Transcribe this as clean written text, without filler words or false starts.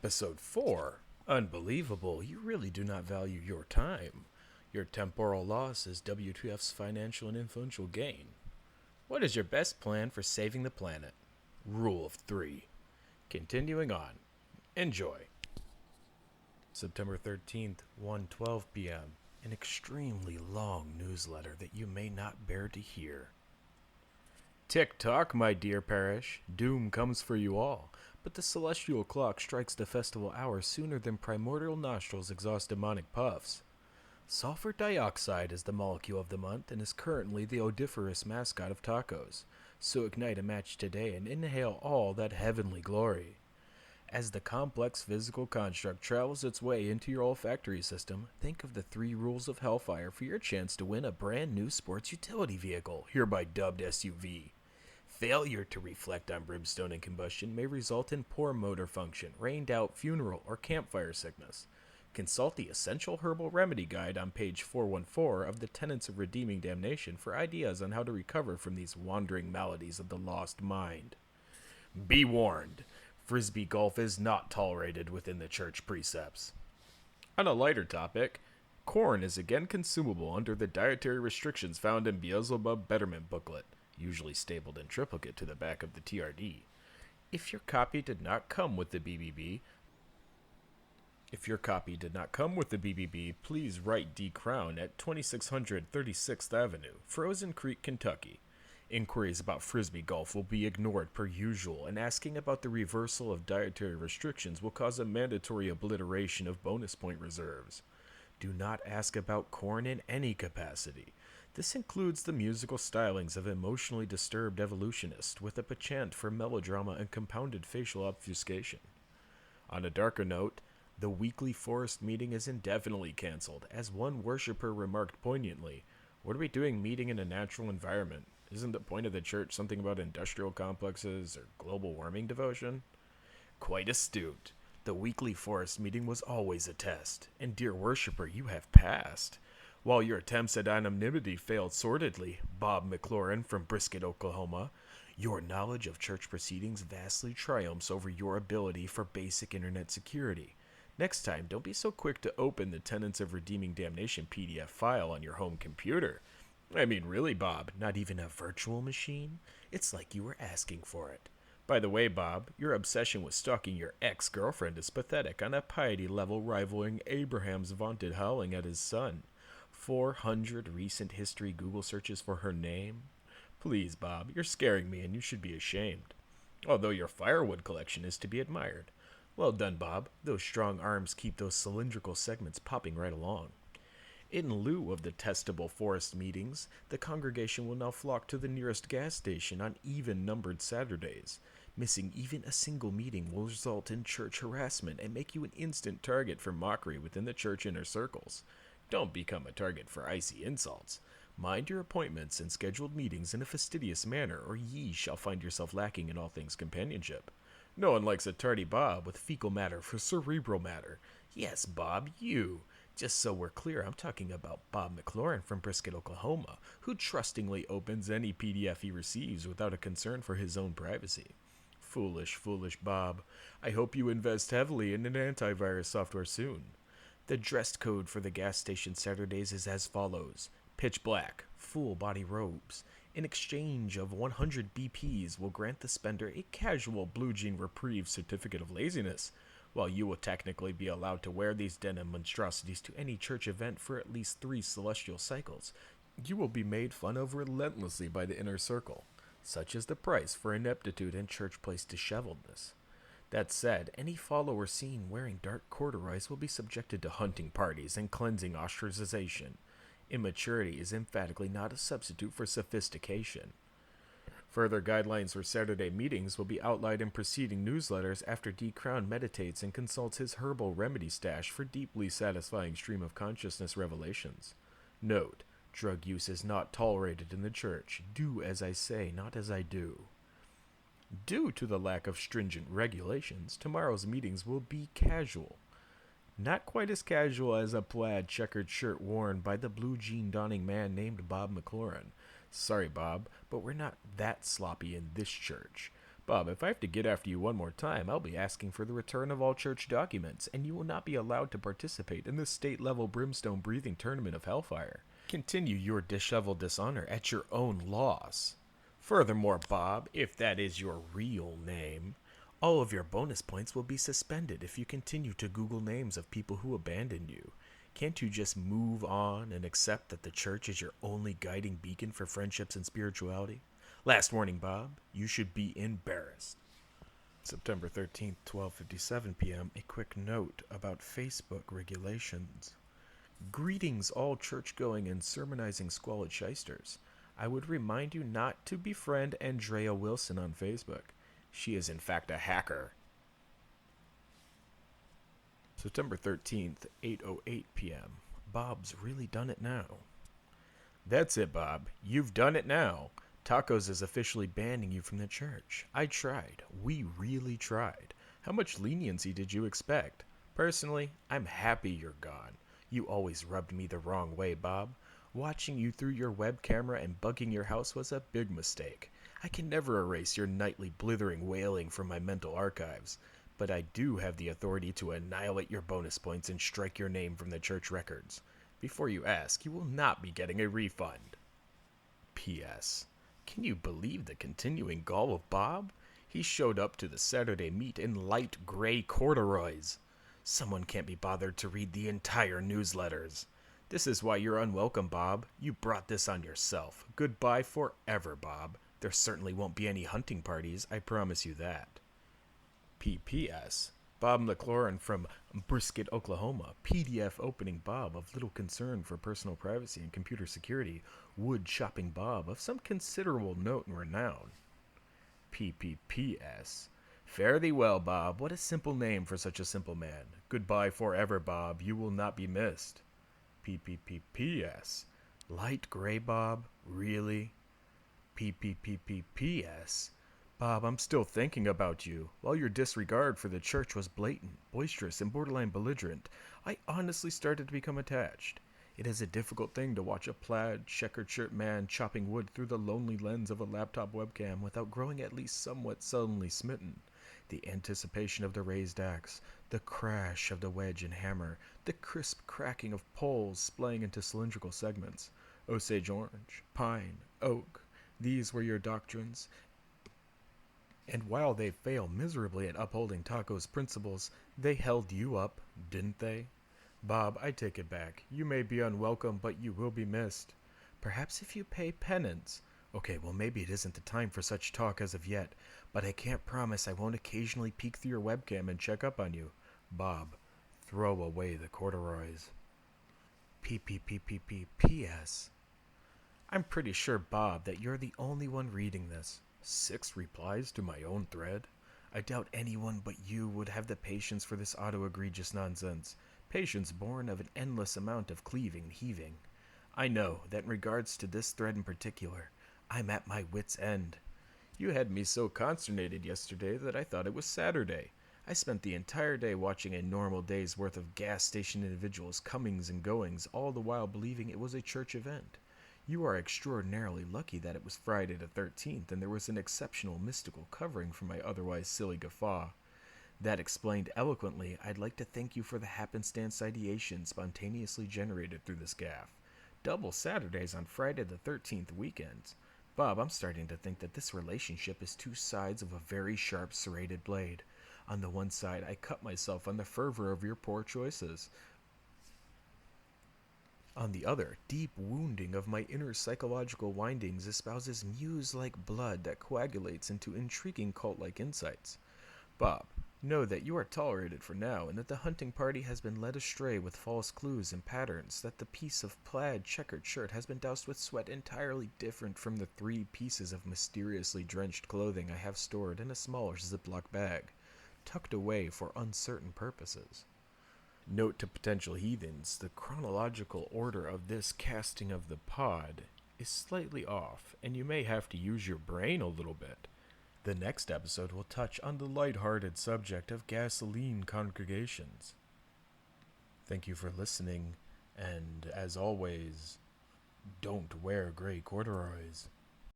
Episode 4. Unbelievable, you really do not value your time. Your temporal loss is WTF's financial and influential gain. What is your best plan for saving the planet? Rule of 3. Continuing on. Enjoy. September 13th, 1:12 p.m. An extremely long newsletter that you may not bear to hear. Tick-tock, my dear parish. Doom comes for you all. But the celestial clock strikes the festival hour sooner than primordial nostrils exhaust demonic puffs. Sulfur dioxide is the molecule of the month and is currently the odoriferous mascot of tacos. So ignite a match today and inhale all that heavenly glory. As the complex physical construct travels its way into your olfactory system, think of the 3 rules of Hellfire for your chance to win a brand new sports utility vehicle, hereby dubbed SUV. Failure to reflect on brimstone and combustion may result in poor motor function, rained out funeral, or campfire sickness. Consult the Essential Herbal Remedy Guide on page 414 of the Tenets of Redeeming Damnation for ideas on how to recover from these wandering maladies of the lost mind. Be warned, Frisbee golf is not tolerated within the church precepts. On a lighter topic, corn is again consumable under the dietary restrictions found in Beelzebub Betterment booklet, usually stapled in triplicate to the back of the TRD. If your copy did not come with the BBB, please write D. Crown at 2600 36th Avenue, Frozen Creek, Kentucky. Inquiries about Frisbee golf will be ignored per usual, and asking about the reversal of dietary restrictions will cause a mandatory obliteration of bonus point reserves. Do not ask about corn in any capacity. This includes the musical stylings of emotionally disturbed evolutionists with a penchant for melodrama and compounded facial obfuscation. On a darker note, the weekly forest meeting is indefinitely canceled, as one worshiper remarked poignantly, "What are we doing meeting in a natural environment? Isn't the point of the church something about industrial complexes or global warming devotion?" Quite astute. The weekly forest meeting was always a test, and dear worshiper, you have passed. While your attempts at anonymity failed sordidly, Bob McLaurin from Brisket, Oklahoma, your knowledge of church proceedings vastly triumphs over your ability for basic internet security. Next time, don't be so quick to open the Tenets of Redeeming Damnation PDF file on your home computer. I mean, really, Bob, not even a virtual machine? It's like you were asking for it. By the way, Bob, your obsession with stalking your ex-girlfriend is pathetic on a piety level rivaling Abraham's vaunted howling at his son. 400 recent history Google searches for her name? Please, Bob, you're scaring me and you should be ashamed. Although your firewood collection is to be admired. Well done, Bob. Those strong arms keep those cylindrical segments popping right along. In lieu of the testable forest meetings, the congregation will now flock to the nearest gas station on even-numbered Saturdays. Missing even a single meeting will result in church harassment and make you an instant target for mockery within the church inner circles. Don't become a target for icy insults. Mind your appointments and scheduled meetings in a fastidious manner, or ye shall find yourself lacking in all things companionship. No one likes a tardy Bob with fecal matter for cerebral matter. Yes, Bob, you. Just so we're clear, I'm talking about Bob McLaurin from Brisket, Oklahoma, who trustingly opens any PDF he receives without a concern for his own privacy. Foolish, foolish Bob. I hope you invest heavily in an antivirus software soon. The dress code for the gas station Saturdays is as follows. Pitch black, full body robes. In exchange of 100 BPs will grant the spender a casual blue jean reprieve certificate of laziness, while you will technically be allowed to wear these denim monstrosities to any church event for at least 3 celestial cycles. You will be made fun of relentlessly by the inner circle. Such is the price for ineptitude and church place disheveledness. That said, any follower seen wearing dark corduroys will be subjected to hunting parties and cleansing ostracization. Immaturity is emphatically not a substitute for sophistication. Further guidelines for Saturday meetings will be outlined in preceding newsletters after D. Crown meditates and consults his herbal remedy stash for deeply satisfying stream of consciousness revelations. Note, drug use is not tolerated in the church. Do as I say, not as I do. Due to the lack of stringent regulations, tomorrow's meetings will be casual. Not quite as casual as a plaid checkered shirt worn by the blue jean donning man named Bob McLaurin. Sorry, Bob, but we're not that sloppy in this church. Bob, if I have to get after you one more time, I'll be asking for the return of all church documents, and you will not be allowed to participate in the state-level brimstone-breathing tournament of hellfire. Continue your disheveled dishonor at your own loss. Furthermore, Bob, if that is your real name, all of your bonus points will be suspended if you continue to Google names of people who abandoned you. Can't you just move on and accept that the church is your only guiding beacon for friendships and spirituality? Last warning, Bob, you should be embarrassed. September 13th, 12:57 p.m. A quick note about Facebook regulations. Greetings, all church-going and sermonizing squalid shysters. I would remind you not to befriend Andrea Wilson on Facebook. She is in fact a hacker. September 13th, 8:08 p.m. Bob's really done it now. That's it, Bob. You've done it now. Tacos is officially banning you from the church. I tried. We really tried. How much leniency did you expect? Personally, I'm happy you're gone. You always rubbed me the wrong way, Bob. Watching you through your web camera and bugging your house was a big mistake. I can never erase your nightly blithering wailing from my mental archives, but I do have the authority to annihilate your bonus points and strike your name from the church records. Before you ask, you will not be getting a refund. P.S. Can you believe the continuing gall of Bob? He showed up to the Saturday meet in light gray corduroys. Someone can't be bothered to read the entire newsletters. This is why you're unwelcome, Bob. You brought this on yourself. Goodbye forever, Bob. There certainly won't be any hunting parties, I promise you that. P.P.S. Bob McLaurin from Brisket, Oklahoma, PDF opening Bob of little concern for personal privacy and computer security, wood chopping Bob of some considerable note and renown. P.P.P.S. Fare thee well, Bob. What a simple name for such a simple man. Goodbye forever, Bob. You will not be missed. P.P.P.P.S. Light gray, Bob? Really? P.P.P.P.P.S. Bob, I'm still thinking about you. While your disregard for the church was blatant, boisterous, and borderline belligerent, I honestly started to become attached. It is a difficult thing to watch a plaid, checkered shirt man chopping wood through the lonely lens of a laptop webcam without growing at least somewhat sullenly smitten. The anticipation of the raised axe, the crash of the wedge and hammer, the crisp cracking of poles splaying into cylindrical segments. Osage orange, pine, oak, these were your doctrines. And while they fail miserably at upholding Taco's principles, they held you up, didn't they? Bob, I take it back. You may be unwelcome, but you will be missed. Perhaps if you pay penance. Okay, well maybe it isn't the time for such talk as of yet, but I can't promise I won't occasionally peek through your webcam and check up on you. Bob, throw away the corduroys. P.S. I'm pretty sure, Bob, that you're the only one reading this. 6 replies to my own thread? I doubt anyone but you would have the patience for this auto-egregious nonsense. Patience born of an endless amount of cleaving and heaving. I know that in regards to this thread in particular, I'm at my wit's end. You had me so consternated yesterday that I thought it was Saturday. I spent the entire day watching a normal day's worth of gas station individuals' comings and goings, all the while believing it was a church event. You are extraordinarily lucky that it was Friday the 13th and there was an exceptional mystical covering for my otherwise silly guffaw. That explained eloquently, I'd like to thank you for the happenstance ideation spontaneously generated through this gaffe. Double Saturdays on Friday the 13th weekends. Bob, I'm starting to think that this relationship is 2 sides of a very sharp serrated blade. On the one side, I cut myself on the fervor of your poor choices. On the other, deep wounding of my inner psychological windings espouses muse-like blood that coagulates into intriguing cult-like insights. Bob, know that you are tolerated for now, and that the hunting party has been led astray with false clues and patterns, that the piece of plaid checkered shirt has been doused with sweat entirely different from the 3 pieces of mysteriously drenched clothing I have stored in a smaller Ziploc bag, tucked away for uncertain purposes. Note to potential heathens, the chronological order of this casting of the pod is slightly off, and you may have to use your brain a little bit. The next episode will touch on the light-hearted subject of gasoline congregations. Thank you for listening, and as always, don't wear gray corduroys.